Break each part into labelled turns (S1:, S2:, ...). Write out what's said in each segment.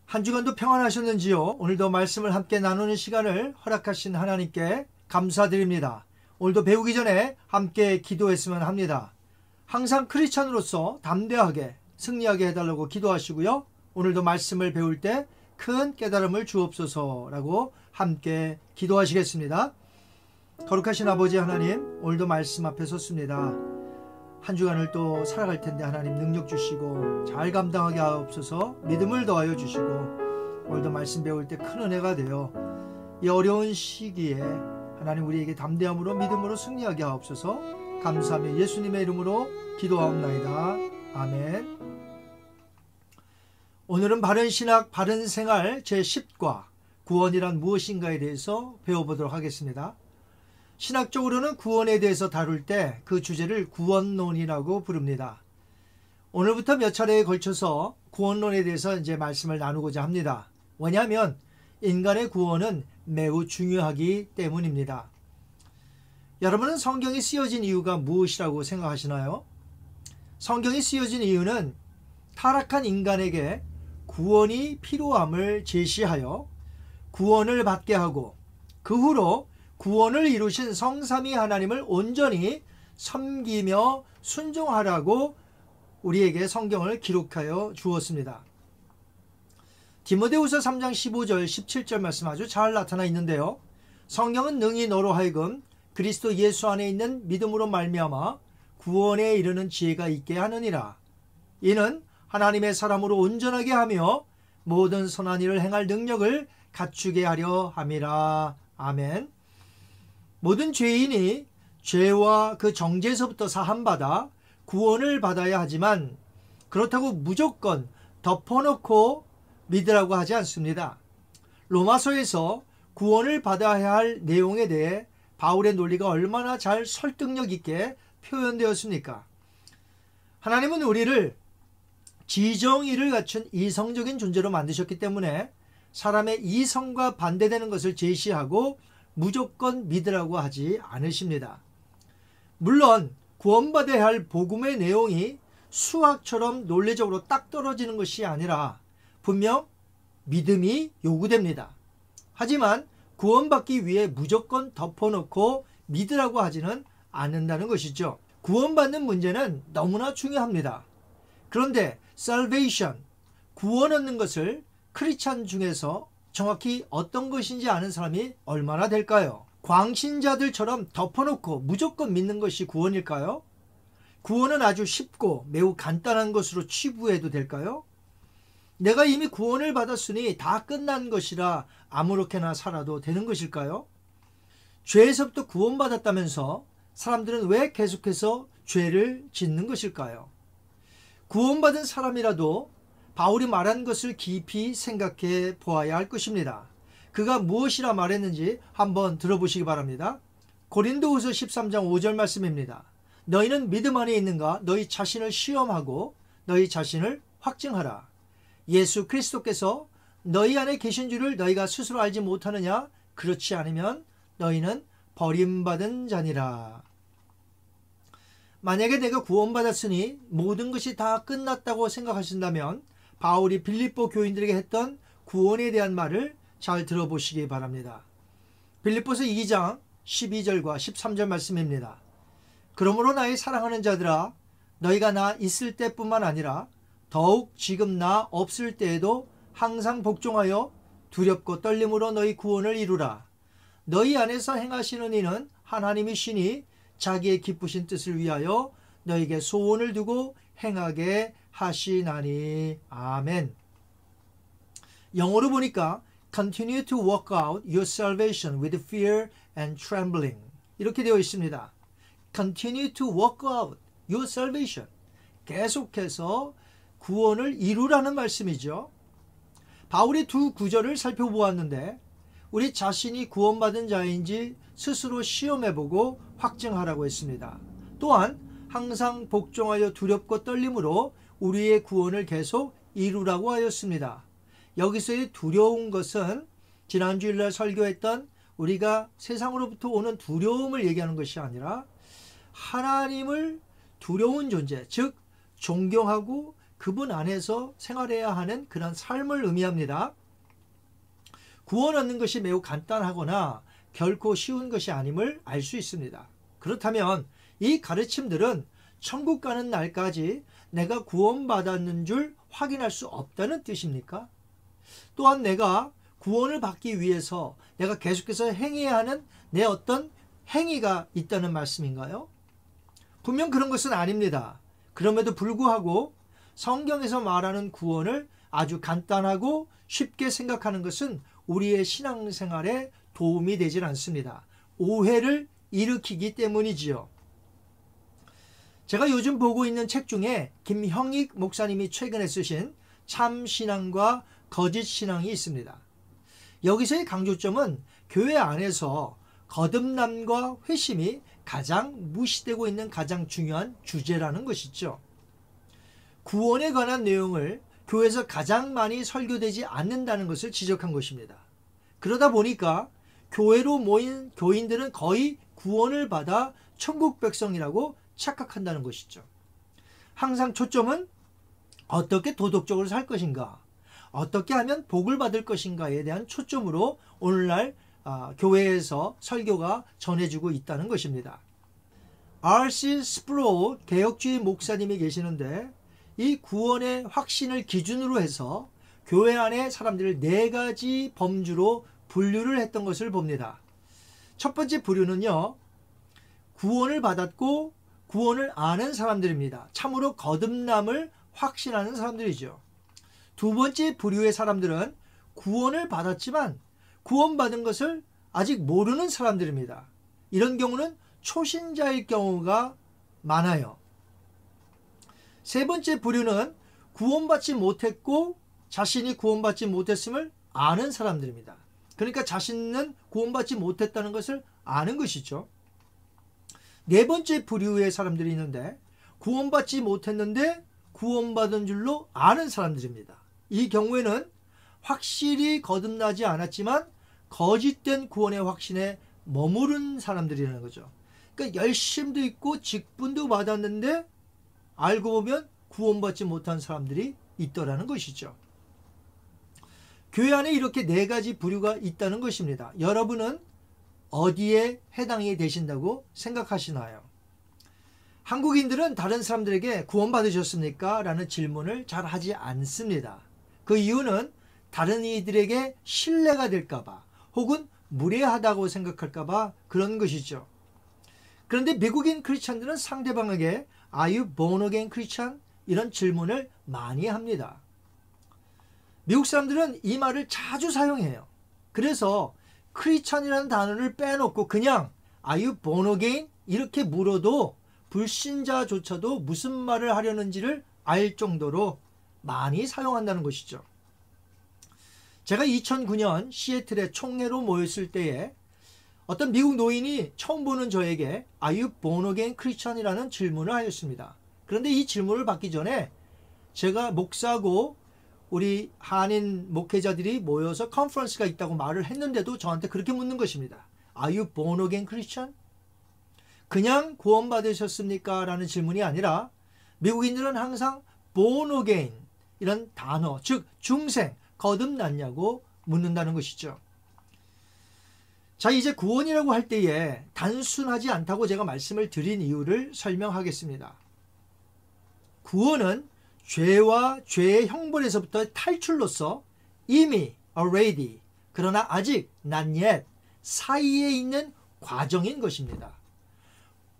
S1: 한 주간도 평안하셨는지요? 오늘도 말씀을 함께 나누는 시간을 허락하신 하나님께 감사드립니다. 오늘도 배우기 전에 함께 기도했으면 합니다. 항상 크리스찬으로서 담대하게 승리하게 해달라고 기도하시고요. 오늘도 말씀을 배울 때 큰 깨달음을 주옵소서라고 함께 기도하시겠습니다. 거룩하신 아버지 하나님, 오늘도 말씀 앞에 섰습니다. 한 주간을 또 살아갈 텐데 하나님 능력 주시고 잘 감당하게 하옵소서. 믿음을 더하여 주시고 오늘도 말씀 배울 때 큰 은혜가 되어 이 어려운 시기에 하나님 우리에게 담대함으로 믿음으로 승리하게 하옵소서. 감사하며 예수님의 이름으로 기도하옵나이다. 아멘. 오늘은 바른 신학 바른 생활 제10과 구원이란 무엇인가에 대해서 배워보도록 하겠습니다. 신학적으로는 구원에 대해서 다룰 때 그 주제를 구원론이라고 부릅니다. 오늘부터 몇 차례에 걸쳐서 구원론에 대해서 이제 말씀을 나누고자 합니다. 왜냐하면 인간의 구원은 매우 중요하기 때문입니다. 여러분은 성경이 쓰여진 이유가 무엇이라고 생각하시나요? 성경이 쓰여진 이유는 타락한 인간에게 구원이 필요함을 제시하여 구원을 받게 하고 그 후로 구원을 이루신 성삼위 하나님을 온전히 섬기며 순종하라고 우리에게 성경을 기록하여 주었습니다. 디모데후서 3장 15절 17절 말씀 아주 잘 나타나 있는데요. 성경은 능히 너로 하여금 그리스도 예수 안에 있는 믿음으로 말미암아 구원에 이르는 지혜가 있게 하느니라. 이는 하나님의 사람으로 온전하게 하며 모든 선한 일을 행할 능력을 갖추게 하려 함이라. 아멘. 모든 죄인이 죄와 그 정죄에서부터 사함받아 구원을 받아야 하지만 그렇다고 무조건 덮어놓고 믿으라고 하지 않습니다. 로마서에서 구원을 받아야 할 내용에 대해 바울의 논리가 얼마나 잘 설득력 있게 표현되었습니까? 하나님은 우리를 지정의를 갖춘 이성적인 존재로 만드셨기 때문에 사람의 이성과 반대되는 것을 제시하고 무조건 믿으라고 하지 않으십니다. 물론 구원받아야 할 복음의 내용이 수학처럼 논리적으로 딱 떨어지는 것이 아니라 분명 믿음이 요구됩니다. 하지만 구원받기 위해 무조건 덮어놓고 믿으라고 하지는 않는다는 것이죠. 구원받는 문제는 너무나 중요합니다. 그런데 salvation, 구원 얻는 것을 크리스찬 중에서 정확히 어떤 것인지 아는 사람이 얼마나 될까요? 광신자들처럼 덮어놓고 무조건 믿는 것이 구원일까요? 구원은 아주 쉽고 매우 간단한 것으로 치부해도 될까요? 내가 이미 구원을 받았으니 다 끝난 것이라 아무렇게나 살아도 되는 것일까요? 죄에서부터 구원받았다면서 사람들은 왜 계속해서 죄를 짓는 것일까요? 구원받은 사람이라도 바울이 말한 것을 깊이 생각해 보아야 할 것입니다. 그가 무엇이라 말했는지 한번 들어보시기 바랍니다. 고린도후서 13장 5절 말씀입니다. 너희는 믿음 안에 있는가? 너희 자신을 시험하고 너희 자신을 확증하라. 예수 그리스도께서 너희 안에 계신 줄을 너희가 스스로 알지 못하느냐? 그렇지 않으면 너희는 버림받은 자니라. 만약에 내가 구원받았으니 모든 것이 다 끝났다고 생각하신다면 바울이 빌립보 교인들에게 했던 구원에 대한 말을 잘 들어보시기 바랍니다. 빌립보서 2장 12절과 13절 말씀입니다. 그러므로 나의 사랑하는 자들아, 너희가 나 있을 때뿐만 아니라 더욱 지금 나 없을 때에도 항상 복종하여 두렵고 떨림으로 너희 구원을 이루라. 너희 안에서 행하시는 이는 하나님이시니 자기의 기쁘신 뜻을 위하여 너에게 소원을 두고 행하게 하시나니. 아멘. 영어로 보니까 continue to work out your salvation with fear and trembling 이렇게 되어 있습니다. continue to work out your salvation, 계속해서 구원을 이루라는 말씀이죠. 바울이 두 구절을 살펴보았는데 우리 자신이 구원받은 자인지 스스로 시험해보고 확증하라고 했습니다. 또한 항상 복종하여 두렵고 떨림으로 우리의 구원을 계속 이루라고 하였습니다. 여기서의 두려운 것은 지난주일날 설교했던 우리가 세상으로부터 오는 두려움을 얘기하는 것이 아니라 하나님을 두려운 존재, 즉 존경하고 그분 안에서 생활해야 하는 그런 삶을 의미합니다. 구원 얻는 것이 매우 간단하거나 결코 쉬운 것이 아님을 알 수 있습니다. 그렇다면 이 가르침들은 천국 가는 날까지 내가 구원받았는 줄 확인할 수 없다는 뜻입니까? 또한 내가 구원을 받기 위해서 내가 계속해서 행해야 하는 내 어떤 행위가 있다는 말씀인가요? 분명 그런 것은 아닙니다. 그럼에도 불구하고 성경에서 말하는 구원을 아주 간단하고 쉽게 생각하는 것은 우리의 신앙생활에 도움이 되질 않습니다. 오해를 일으키기 때문이지요. 제가 요즘 보고 있는 책 중에 김형익 목사님이 최근에 쓰신 참신앙과 거짓신앙이 있습니다. 여기서의 강조점은 교회 안에서 거듭남과 회심이 가장 무시되고 있는 가장 중요한 주제라는 것이죠. 구원에 관한 내용을 교회에서 가장 많이 설교되지 않는다는 것을 지적한 것입니다. 그러다 보니까 교회로 모인 교인들은 거의 구원을 받아 천국 백성이라고 착각한다는 것이죠. 항상 초점은 어떻게 도덕적으로 살 것인가, 어떻게 하면 복을 받을 것인가에 대한 초점으로 오늘날 교회에서 설교가 전해지고 있다는 것입니다. R.C. 스프로우 개혁주의 목사님이 계시는데 이 구원의 확신을 기준으로 해서 교회 안에 사람들을 4가지 범주로 분류를 했던 것을 봅니다. 첫 번째 부류는요, 구원을 받았고 구원을 아는 사람들입니다. 참으로 거듭남을 확신하는 사람들이죠. 두 번째 부류의 사람들은 구원을 받았지만 구원받은 것을 아직 모르는 사람들입니다. 이런 경우는 초신자일 경우가 많아요. 세 번째 부류는 구원받지 못했고 자신이 구원받지 못했음을 아는 사람들입니다. 그러니까 자신은 구원받지 못했다는 것을 아는 것이죠. 네 번째 부류의 사람들이 있는데 구원받지 못했는데 구원받은 줄로 아는 사람들입니다. 이 경우에는 확실히 거듭나지 않았지만 거짓된 구원의 확신에 머무른 사람들이라는 거죠. 그러니까 열심도 있고 직분도 받았는데 알고 보면 구원받지 못한 사람들이 있더라는 것이죠. 교회 안에 이렇게 4가지 부류가 있다는 것입니다. 여러분은 어디에 해당이 되신다고 생각하시나요? 한국인들은 다른 사람들에게 구원받으셨습니까? 라는 질문을 잘 하지 않습니다. 그 이유는 다른 이들에게 신뢰가 될까봐 혹은 무례하다고 생각할까봐 그런 것이죠. 그런데 미국인 크리스찬들은 상대방에게 Are you born again Christian? 이런 질문을 많이 합니다. 미국 사람들은 이 말을 자주 사용해요. 그래서 크리스찬이라는 단어를 빼놓고 그냥 Are you born again? 이렇게 물어도 불신자조차도 무슨 말을 하려는지를 알 정도로 많이 사용한다는 것이죠. 제가 2009년 시애틀에 총회로 모였을 때에 어떤 미국 노인이 처음 보는 저에게 Are you born again Christian이라는 질문을 하였습니다. 그런데 이 질문을 받기 전에 제가 목사고 우리 한인 목회자들이 모여서 컨퍼런스가 있다고 말을 했는데도 저한테 그렇게 묻는 것입니다. Are you born again Christian? 그냥 구원받으셨습니까? 라는 질문이 아니라 미국인들은 항상 born again 이런 단어, 즉 중생, 거듭났냐고 묻는다는 것이죠. 자, 이제 구원이라고 할 때에 단순하지 않다고 제가 말씀을 드린 이유를 설명하겠습니다. 구원은 죄와 죄의 형벌에서부터 탈출로서 이미 already 그러나 아직 not yet 사이에 있는 과정인 것입니다.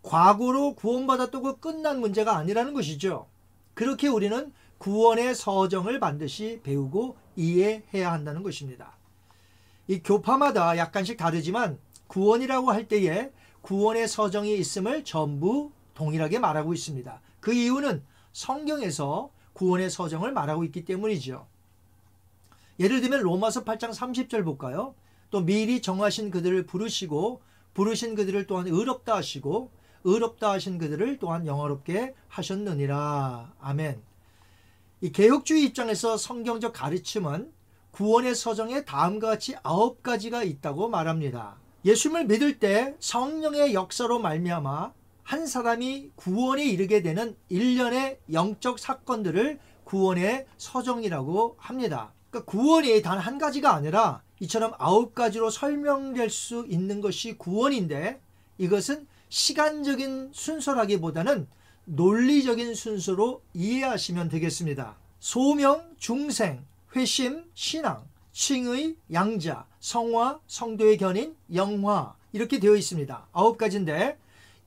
S1: 과거로 구원받았다고 끝난 문제가 아니라는 것이죠. 그렇게 우리는 구원의 서정을 반드시 배우고 이해해야 한다는 것입니다. 이 교파마다 약간씩 다르지만 구원이라고 할 때에 구원의 서정이 있음을 전부 동일하게 말하고 있습니다. 그 이유는 성경에서 구원의 서정을 말하고 있기 때문이죠. 예를 들면 로마서 8장 30절 볼까요? 또 미리 정하신 그들을 부르시고 부르신 그들을 또한 의롭다 하시고 의롭다 하신 그들을 또한 영화롭게 하셨느니라. 아멘. 이 개혁주의 입장에서 성경적 가르침은 구원의 서정에 다음과 같이 9가지가 있다고 말합니다. 예수님을 믿을 때 성령의 역사로 말미암아 한 사람이 구원에 이르게 되는 일련의 영적 사건들을 구원의 서정이라고 합니다. 그러니까 구원이 단 한 가지가 아니라 이처럼 9가지로 설명될 수 있는 것이 구원인데, 이것은 시간적인 순서라기보다는 논리적인 순서로 이해하시면 되겠습니다. 소명, 중생, 회심, 신앙, 칭의, 양자, 성화, 성도의 견인, 영화, 이렇게 되어 있습니다. 9가지인데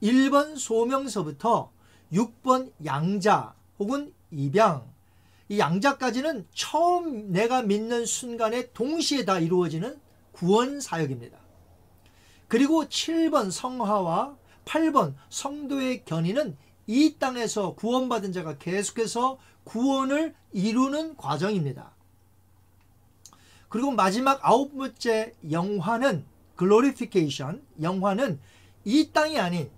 S1: 1번 소명서부터 6번 양자 혹은 입양, 이 양자까지는 처음 내가 믿는 순간에 동시에 다 이루어지는 구원 사역입니다. 그리고 7번 성화와 8번 성도의 견인은 이 땅에서 구원받은 자가 계속해서 구원을 이루는 과정입니다. 그리고 마지막 9번째 영화는 글로리피케이션, 영화는 이 땅이 아닌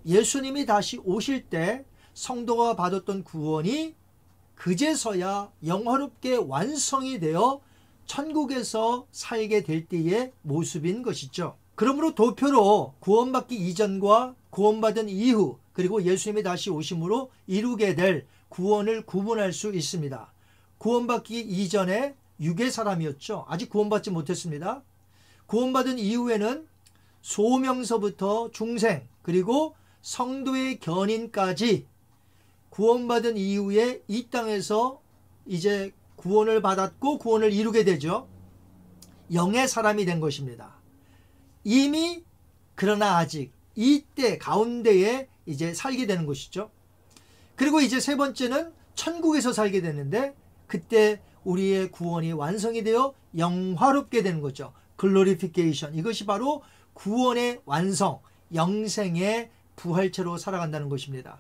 S1: 예수님이 다시 오실 때 성도가 받았던 구원이 그제서야 영화롭게 완성이 되어 천국에서 살게 될 때의 모습인 것이죠. 그러므로 도표로 구원받기 이전과 구원받은 이후, 그리고 예수님이 다시 오심으로 이루게 될 구원을 구분할 수 있습니다. 구원받기 이전에 육의 사람이었죠. 아직 구원받지 못했습니다. 구원받은 이후에는 소명서부터 중생, 그리고 성도의 견인까지 구원받은 이후에 이 땅에서 이제 구원을 받았고 구원을 이루게 되죠. 영의 사람이 된 것입니다. 이미 그러나 아직 이때 가운데에 이제 살게 되는 것이죠. 그리고 이제 세 번째는 천국에서 살게 되는데, 그때 우리의 구원이 완성이 되어 영화롭게 되는 거죠. 글로리피케이션, 이것이 바로 구원의 완성, 영생의 부활체로 살아간다는 것입니다.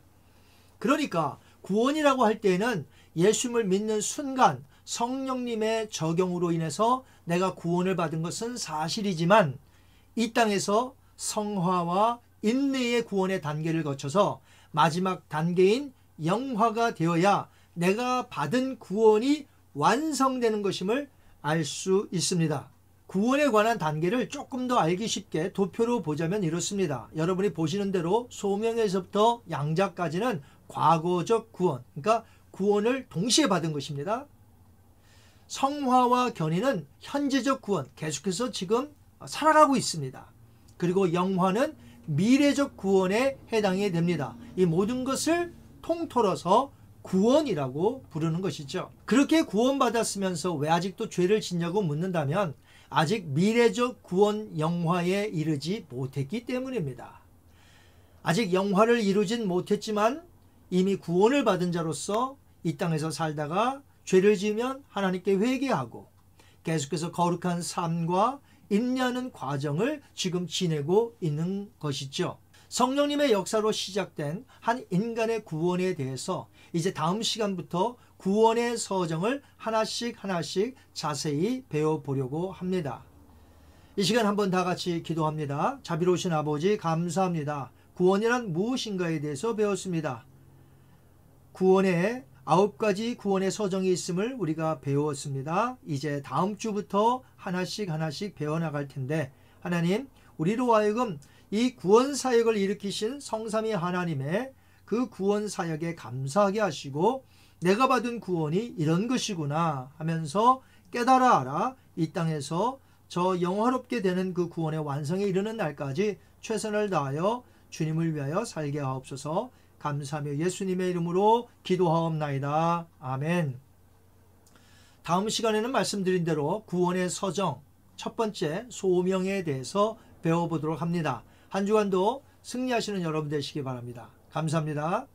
S1: 그러니까 구원이라고 할 때에는 예수님을 믿는 순간 성령님의 적용으로 인해서 내가 구원을 받은 것은 사실이지만, 이 땅에서 성화와 인내의 구원의 단계를 거쳐서 마지막 단계인 영화가 되어야 내가 받은 구원이 완성되는 것임을 알 수 있습니다. 구원에 관한 단계를 조금 더 알기 쉽게 도표로 보자면 이렇습니다. 여러분이 보시는 대로 소명에서부터 양자까지는 과거적 구원, 그러니까 구원을 동시에 받은 것입니다. 성화와 견인은 현재적 구원, 계속해서 지금 살아가고 있습니다. 그리고 영화는 미래적 구원에 해당이 됩니다. 이 모든 것을 통틀어서 구원이라고 부르는 것이죠. 그렇게 구원받았으면서 왜 아직도 죄를 짓냐고 묻는다면, 아직 미래적 구원 영화에 이르지 못했기 때문입니다. 아직 영화를 이루진 못했지만 이미 구원을 받은 자로서 이 땅에서 살다가 죄를 지으면 하나님께 회개하고 계속해서 거룩한 삶과 인내하는 과정을 지금 지내고 있는 것이죠. 성령님의 역사로 시작된 한 인간의 구원에 대해서 이제 다음 시간부터 구원의 서정을 하나씩 자세히 배워보려고 합니다. 이 시간 한번 다 같이 기도합니다. 자비로우신 아버지, 감사합니다. 구원이란 무엇인가에 대해서 배웠습니다. 구원에 9가지 구원의 서정이 있음을 우리가 배웠습니다. 이제 다음 주부터 하나씩 배워나갈 텐데, 하나님, 우리로 하여금 이 구원 사역을 일으키신 성삼위 하나님의 그 구원 사역에 감사하게 하시고, 내가 받은 구원이 이런 것이구나 하면서 깨달아 알아 이 땅에서 저 영화롭게 되는 그 구원의 완성에 이르는 날까지 최선을 다하여 주님을 위하여 살게 하옵소서. 감사하며 예수님의 이름으로 기도하옵나이다. 아멘. 다음 시간에는 말씀드린 대로 구원의 서정, 첫 번째 소명에 대해서 배워보도록 합니다. 한 주간도 승리하시는 여러분 되시기 바랍니다. 감사합니다.